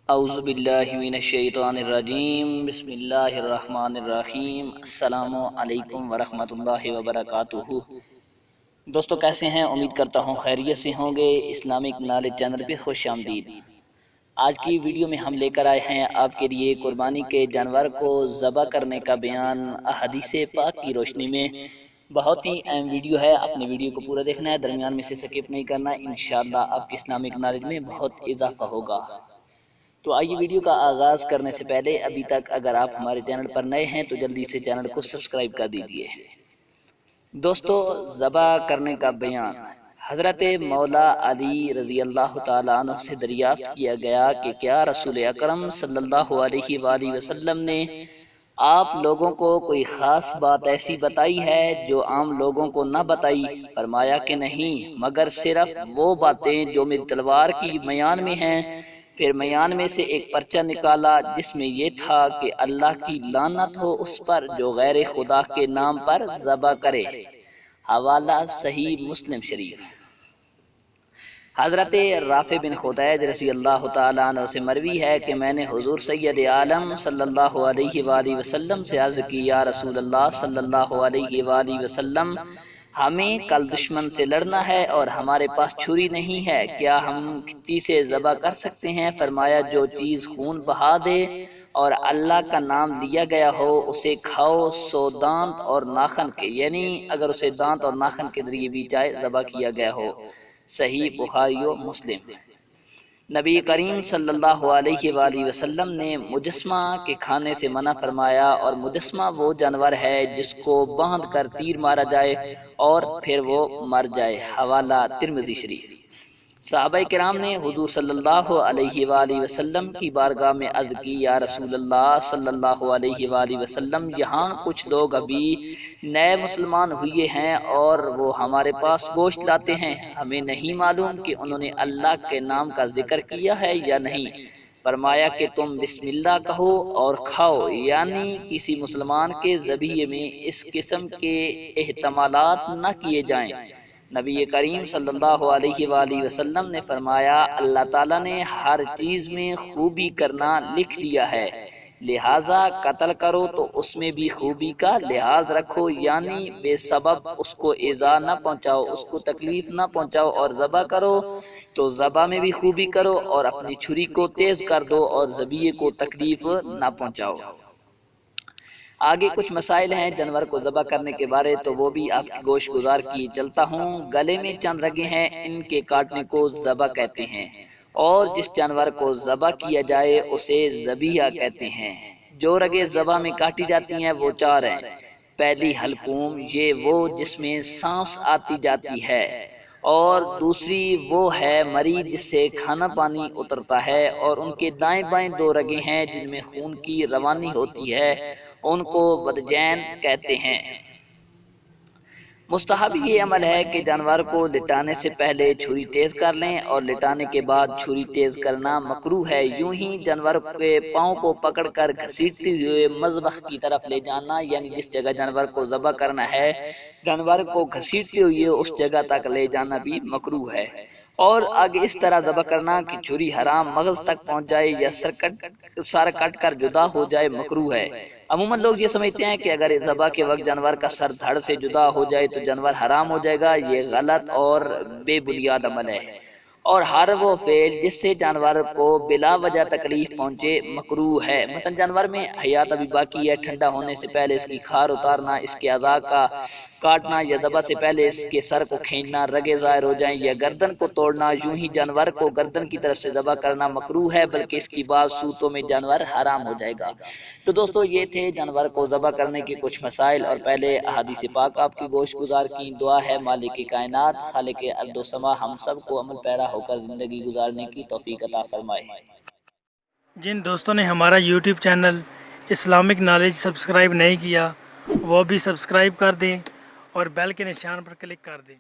اعوذ باللہ من الشیطان الرجیم، بسم اللہ الرحمن الرحیم۔ السلام علیکم ورحمۃ اللہ وبرکاتہ۔ دوستو کیسے ہیں؟ امید کرتا ہوں خیریت سے ہوں گے۔ اسلامک نالج چینل پہ خوش آمدید۔ آج کی ویڈیو میں ہم لے کر آئے ہیں آپ کے لیے قربانی کے جانور کو ذبح کرنے کا بیان احادیث پاک کی روشنی میں۔ بہت ہی اہم ویڈیو ہے، اپنے ویڈیو کو پورا دیکھنا ہے، درمیان میں سے سکپ نہیں کرنا، انشاءاللہ آپ کے اسلامک نالج میں بہت اضافہ ہوگا۔ تو آئیے ویڈیو کا آغاز کرنے سے پہلے ابھی تک اگر آپ ہمارے چینل پر نئے ہیں تو جلدی سے چینل کو سبسکرائب کر دیجئے۔ دوستو ذبح کرنے کا بیان حضرت مولا علی رضی اللہ تعالیٰ عنہ سے دریافت کیا گیا کہ کیا رسول اکرم صلی اللہ علیہ وآلہ وسلم نے آپ لوگوں کو کوئی خاص بات ایسی بتائی ہے جو عام لوگوں کو نہ بتائی؟ فرمایا کہ نہیں، مگر صرف وہ باتیں جو میری تلوار کی میان میں ہیں۔ پھر میان میں سے ایک پرچہ نکالا جس میں یہ تھا کہ اللہ کی لعنت ہو اس پر جو غیر خدا کے نام پر ذبح کرے۔ حوالہ صحیح مسلم شریف۔ حضرت رافع بن خدیج رضی اللہ تعالیٰ عنہ سے مروی ہے کہ میں نے حضور سید عالم صلی اللہ علیہ وآلہ وسلم سے عرض کی، یا رسول اللہ صلی اللہ علیہ وآلہ وسلم، ہمیں کل دشمن سے لڑنا ہے اور ہمارے پاس چھری نہیں ہے، کیا ہم کسی سے ذبح کر سکتے ہیں؟ فرمایا جو چیز خون بہا دے اور اللہ کا نام لیا گیا ہو اسے کھاؤ، سو دانت اور ناخن کے، یعنی اگر اسے دانت اور ناخن کے ذریعے بھی چاہے ذبح کیا گیا ہو۔ صحیح بخاری و مسلم۔ نبی کریم صلی اللہ علیہ وآلہ وسلم نے مجسمہ کے کھانے سے منع فرمایا، اور مجسمہ وہ جانور ہے جس کو باندھ کر تیر مارا جائے اور پھر وہ مر جائے۔ حوالہ ترمذی شریف۔ صحابہ کرام نے حضور صلی اللہ علیہ وآلہ وسلم کی بارگاہ میں عرض کی، یا رسول اللہ صلی اللہ علیہ وآلہ وسلم، یہاں کچھ لوگ ابھی نئے مسلمان ہوئے ہیں اور وہ ہمارے پاس گوشت لاتے ہیں، ہمیں نہیں معلوم کہ انہوں نے اللہ کے نام کا ذکر کیا ہے یا نہیں۔ فرمایا کہ تم بسم اللہ کہو اور کھاؤ، یعنی کسی مسلمان کے ذبیحے میں اس قسم کے احتمالات نہ کیے جائیں۔ نبی کریم صلی اللہ علیہ وآلہ وسلم نے فرمایا، اللہ تعالیٰ نے ہر چیز میں خوبی کرنا لکھ دیا ہے، لہٰذا قتل کرو تو اس میں بھی خوبی کا لحاظ رکھو، یعنی بے سبب اس کو ایذا نہ پہنچاؤ، اس کو تکلیف نہ پہنچاؤ، اور ذبح کرو تو ذبح میں بھی خوبی کرو اور اپنی چھری کو تیز کر دو اور ذبیحے کو تکلیف نہ پہنچاؤ۔ آگے کچھ مسائل ہیں جانور کو ذبح کرنے کے بارے، تو وہ بھی آپ کی گوش گزار کی چلتا ہوں۔ گلے میں چند رگیں ہیں، ان کے کاٹنے کو ذبح کہتے ہیں، اور جس جانور کو ذبح کیا جائے اسے ذبیحہ کہتے ہیں۔ جو رگیں ذبح میں کاٹی جاتی ہیں وہ چار ہیں۔ پہلی حلقوم، یہ وہ جس میں سانس آتی جاتی ہے، اور دوسری وہ ہے مریض جس سے کھانا پانی اترتا ہے، اور ان کے دائیں بائیں دو رگیں ہیں جن میں خون کی روانی ہوتی ہے، ان کو بدجین کہتے ہیں۔ مستحب یہ عمل ہے کہ جانور کو لٹانے سے پہلے چھری تیز کر لیں، اور لٹانے کے بعد چھری تیز کرنا مکروہ ہے۔ یوں ہی جانور کے پاؤں کو پکڑ کر گھسیٹتے ہوئے مذبح کی طرف لے جانا، یعنی جس جگہ جانور کو ذبح کرنا ہے جانور کو گھسیٹتے ہوئے اس جگہ تک لے جانا بھی مکروہ ہے، اور آگے اس طرح ذبح کرنا کہ چھری حرام مغز تک پہنچ جائے یا سر کٹ کر جدا ہو جائے، مکروہ ہے۔ عموماً لوگ یہ سمجھتے ہیں کہ اگر ذبح کے وقت جانور کا سر دھڑ سے جدا ہو جائے تو جانور حرام ہو جائے گا۔ یہ غلط اور بے بنیاد عمل ہے، اور ہر وہ فعل جس سے جانور کو بلا وجہ تکلیف پہنچے مکروہ ہے۔ مثلا جانور میں حیات ابھی باقی ہے، ٹھنڈا ہونے سے پہلے اس کی کھار اتارنا، اس کے اعضاء کا کاٹنا، یا ذبح سے پہلے اس کے سر کو کھینچنا، رگیں ظاہر ہو جائیں، یا گردن کو توڑنا۔ یوں ہی جانور کو گردن کی طرف سے ذبح کرنا مکروہ ہے، بلکہ اس کی بعض صورتوں میں جانور حرام ہو جائے گا۔ تو دوستو یہ تھے جانور کو ذبح کرنے کے کچھ مسائل، اور پہلے احادیث پاک آپ کی گوش گزار کی۔ دعا ہے مالک کائنات خالق ارض و سما ہم سب کو عمل پیرا ہو کر زندگی گزارنے کی توفیق عطا فرمائے۔ جن دوستوں نے ہمارا YouTube channel Islamic knowledge subscribe نہیں کیا وہ بھی سبسکرائب کر دیں اور بیل کے نشان پر کلک کر دیں۔